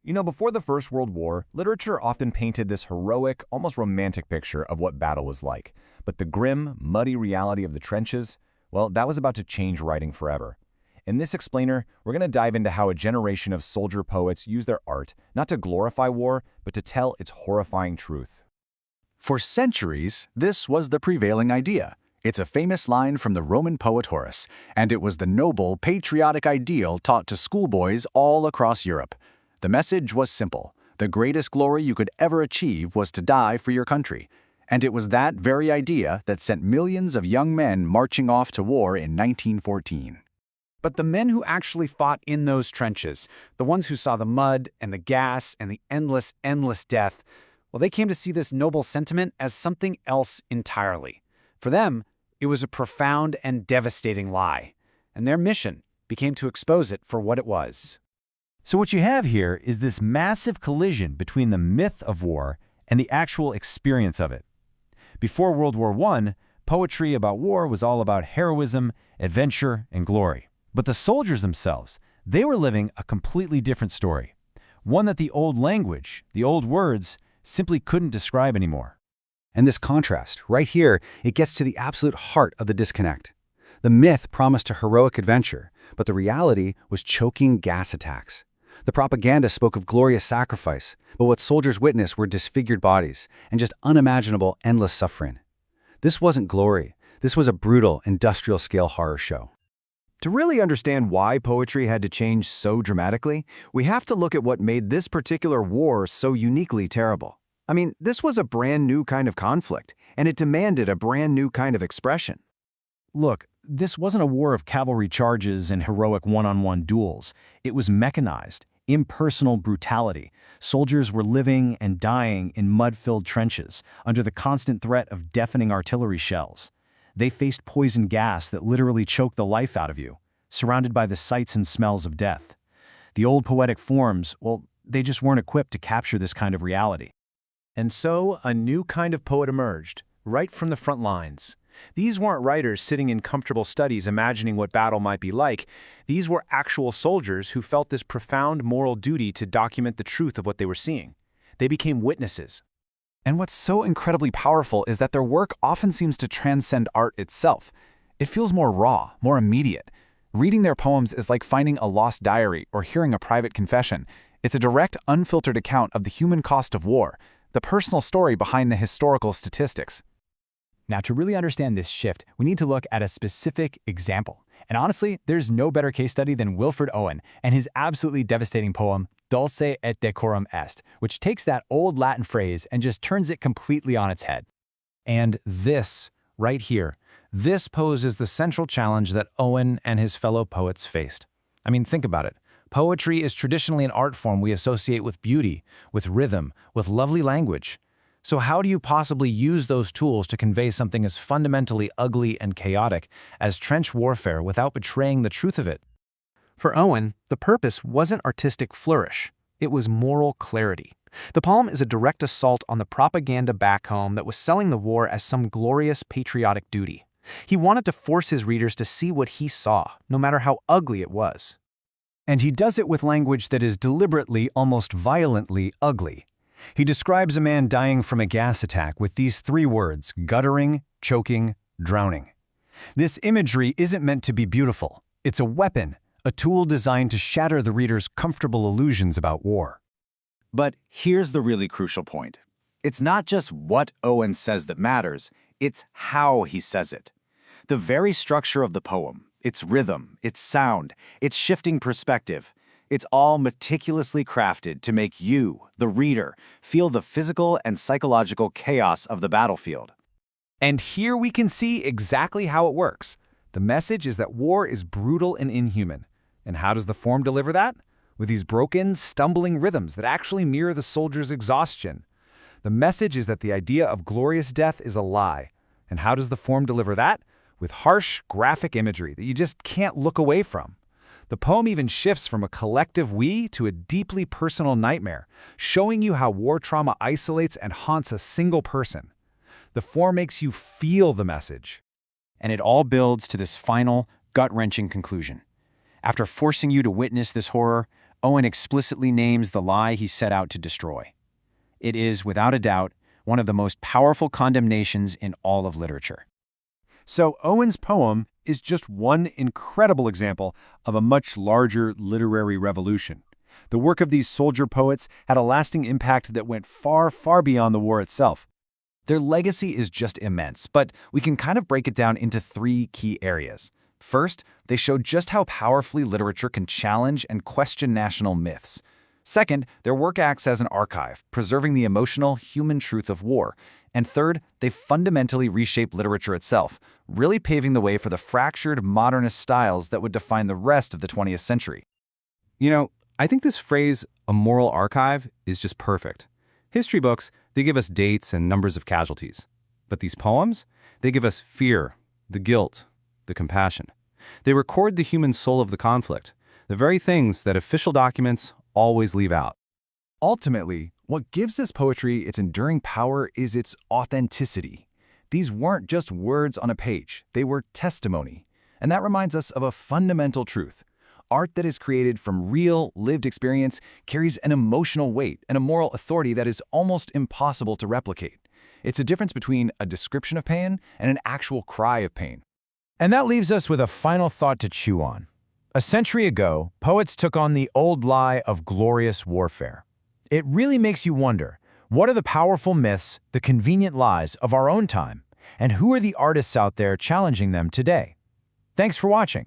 Before the First World War, literature often painted this heroic, almost romantic picture of what battle was like. But the grim, muddy reality of the trenches, well, that was about to change writing forever. In this explainer, we're going to dive into how a generation of soldier poets used their art not to glorify war, but to tell its horrifying truth. For centuries, this was the prevailing idea. It's a famous line from the Roman poet Horace, and it was the noble, patriotic ideal taught to schoolboys all across Europe. The message was simple. The greatest glory you could ever achieve was to die for your country. And it was that very idea that sent millions of young men marching off to war in 1914. But the men who actually fought in those trenches, the ones who saw the mud and the gas and the endless death, well, they came to see this noble sentiment as something else entirely. For them, it was a profound and devastating lie, and their mission became to expose it for what it was. So what you have here is this massive collision between the myth of war and the actual experience of it. Before World War I, poetry about war was all about heroism, adventure, and glory. But the soldiers themselves, they were living a completely different story. One that the old language, the old words, simply couldn't describe anymore. And this contrast, right here, it gets to the absolute heart of the disconnect. The myth promised a heroic adventure, but the reality was choking gas attacks. The propaganda spoke of glorious sacrifice, but what soldiers witnessed were disfigured bodies and just unimaginable, endless suffering. This wasn't glory. This was a brutal, industrial-scale horror show. To really understand why poetry had to change so dramatically, we have to look at what made this particular war so uniquely terrible. I mean, this was a brand new kind of conflict, and it demanded a brand new kind of expression. Look, this wasn't a war of cavalry charges and heroic one-on-one duels. It was mechanized, impersonal brutality. Soldiers were living and dying in mud-filled trenches under the constant threat of deafening artillery shells. They faced poison gas that literally choked the life out of you, surrounded by the sights and smells of death. The old poetic forms, well, they just weren't equipped to capture this kind of reality. And so a new kind of poet emerged, right from the front lines. These weren't writers sitting in comfortable studies imagining what battle might be like. These were actual soldiers who felt this profound moral duty to document the truth of what they were seeing. They became witnesses. And what's so incredibly powerful is that their work often seems to transcend art itself. It feels more raw, more immediate. Reading their poems is like finding a lost diary or hearing a private confession. It's a direct, unfiltered account of the human cost of war, the personal story behind the historical statistics. Now, to really understand this shift, we need to look at a specific example. And honestly, there's no better case study than Wilfred Owen and his absolutely devastating poem, Dulce et Decorum est, which takes that old Latin phrase and just turns it completely on its head. And this, right here, this poses the central challenge that Owen and his fellow poets faced. I mean, think about it. Poetry is traditionally an art form we associate with beauty, with rhythm, with lovely language. So how do you possibly use those tools to convey something as fundamentally ugly and chaotic as trench warfare without betraying the truth of it? For Owen, the purpose wasn't artistic flourish. It was moral clarity. The poem is a direct assault on the propaganda back home that was selling the war as some glorious patriotic duty. He wanted to force his readers to see what he saw, no matter how ugly it was. And he does it with language that is deliberately, almost violently ugly. He describes a man dying from a gas attack with these three words: guttering, choking, drowning. This imagery isn't meant to be beautiful. It's a weapon, a tool designed to shatter the reader's comfortable illusions about war. But here's the really crucial point. It's not just what Owen says that matters, it's how he says it. The very structure of the poem, its rhythm, its sound, its shifting perspective, it's all meticulously crafted to make you, the reader, feel the physical and psychological chaos of the battlefield. And here we can see exactly how it works. The message is that war is brutal and inhuman. And how does the form deliver that? With these broken, stumbling rhythms that actually mirror the soldier's exhaustion. The message is that the idea of glorious death is a lie. And how does the form deliver that? With harsh, graphic imagery that you just can't look away from. The poem even shifts from a collective we to a deeply personal nightmare, showing you how war trauma isolates and haunts a single person. The form makes you feel the message. And it all builds to this final, gut-wrenching conclusion. After forcing you to witness this horror, Owen explicitly names the lie he set out to destroy. It is, without a doubt, one of the most powerful condemnations in all of literature. So Owen's poem is just one incredible example of a much larger literary revolution. The work of these soldier poets had a lasting impact that went far, far beyond the war itself. Their legacy is just immense, but we can kind of break it down into three key areas. First, they show just how powerfully literature can challenge and question national myths. Second, their work acts as an archive, preserving the emotional, human truth of war. And third, they fundamentally reshape literature itself, really paving the way for the fractured modernist styles that would define the rest of the 20th century. You know, I think this phrase, a moral archive, is just perfect. History books, they give us dates and numbers of casualties. But these poems, they give us fear, the guilt, the compassion. They record the human soul of the conflict, the very things that official documents always leave out. Ultimately, what gives this poetry its enduring power is its authenticity. These weren't just words on a page, they were testimony. And that reminds us of a fundamental truth. Art that is created from real, lived experience carries an emotional weight and a moral authority that is almost impossible to replicate. It's a difference between a description of pain and an actual cry of pain. And that leaves us with a final thought to chew on. A century ago, poets took on the old lie of glorious warfare. It really makes you wonder, what are the powerful myths, the convenient lies of our own time, and who are the artists out there challenging them today? Thanks for watching.